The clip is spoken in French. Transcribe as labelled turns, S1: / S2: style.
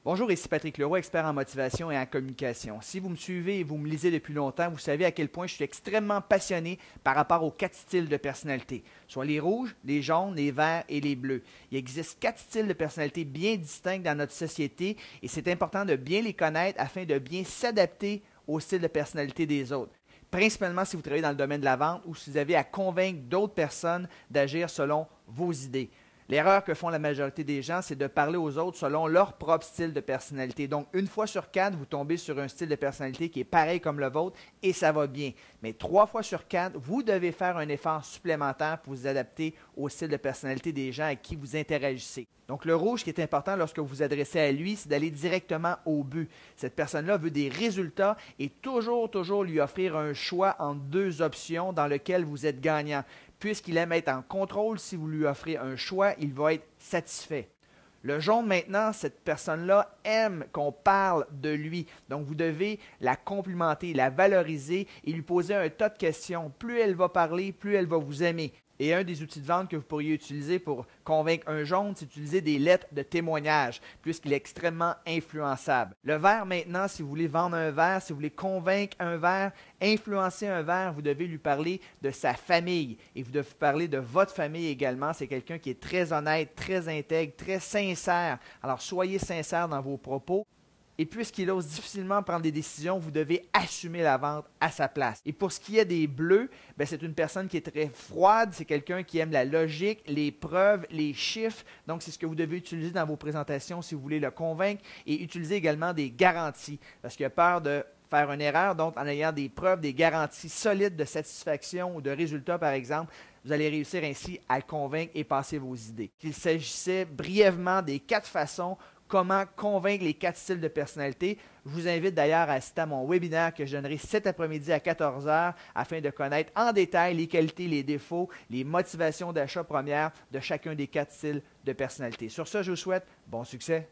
S1: Bonjour, ici Patrick Leroy, expert en motivation et en communication. Si vous me suivez et vous me lisez depuis longtemps, vous savez à quel point je suis extrêmement passionné par rapport aux 4 styles de personnalité, soit les rouges, les jaunes, les verts et les bleus. Il existe 4 styles de personnalité bien distincts dans notre société et c'est important de bien les connaître afin de bien s'adapter au style de personnalité des autres. Principalement si vous travaillez dans le domaine de la vente ou si vous avez à convaincre d'autres personnes d'agir selon vos idées. L'erreur que font la majorité des gens, c'est de parler aux autres selon leur propre style de personnalité. Donc, une fois sur 4, vous tombez sur un style de personnalité qui est pareil comme le vôtre et ça va bien. Mais 3 fois sur 4, vous devez faire un effort supplémentaire pour vous adapter au style de personnalité des gens avec qui vous interagissez. Donc, le rouge, ce qui est important lorsque vous vous adressez à lui, c'est d'aller directement au but. Cette personne-là veut des résultats et toujours lui offrir un choix entre 2 options dans lesquelles vous êtes gagnant. Puisqu'il aime être en contrôle, si vous lui offrez un choix, il va être satisfait. Le jaune maintenant, cette personne-là aime qu'on parle de lui. Donc, vous devez la complimenter, la valoriser et lui poser un tas de questions. Plus elle va parler, plus elle va vous aimer. Et un des outils de vente que vous pourriez utiliser pour convaincre un jaune, c'est d'utiliser des lettres de témoignage, puisqu'il est extrêmement influençable. Le vert maintenant, si vous voulez vendre un verre, si vous voulez convaincre un verre, influencer un verre, vous devez lui parler de sa famille. Et vous devez parler de votre famille également. C'est quelqu'un qui est très honnête, très intègre, très sincère. Alors, soyez sincère dans vos propos. Et puisqu'il ose difficilement prendre des décisions, vous devez assumer la vente à sa place. Et pour ce qui est des bleus, c'est une personne qui est très froide, c'est quelqu'un qui aime la logique, les preuves, les chiffres. Donc, c'est ce que vous devez utiliser dans vos présentations si vous voulez le convaincre. Et utiliser également des garanties, parce qu'il a peur de faire une erreur. Donc, en ayant des preuves, des garanties solides de satisfaction ou de résultats, par exemple, vous allez réussir ainsi à le convaincre et passer vos idées. Il s'agissait brièvement des 4 façons comment convaincre les 4 styles de personnalité. Je vous invite d'ailleurs à assister à mon webinaire que je donnerai cet après-midi à 14 h afin de connaître en détail les qualités, les défauts, les motivations d'achat premières de chacun des 4 styles de personnalité. Sur ce, je vous souhaite bon succès.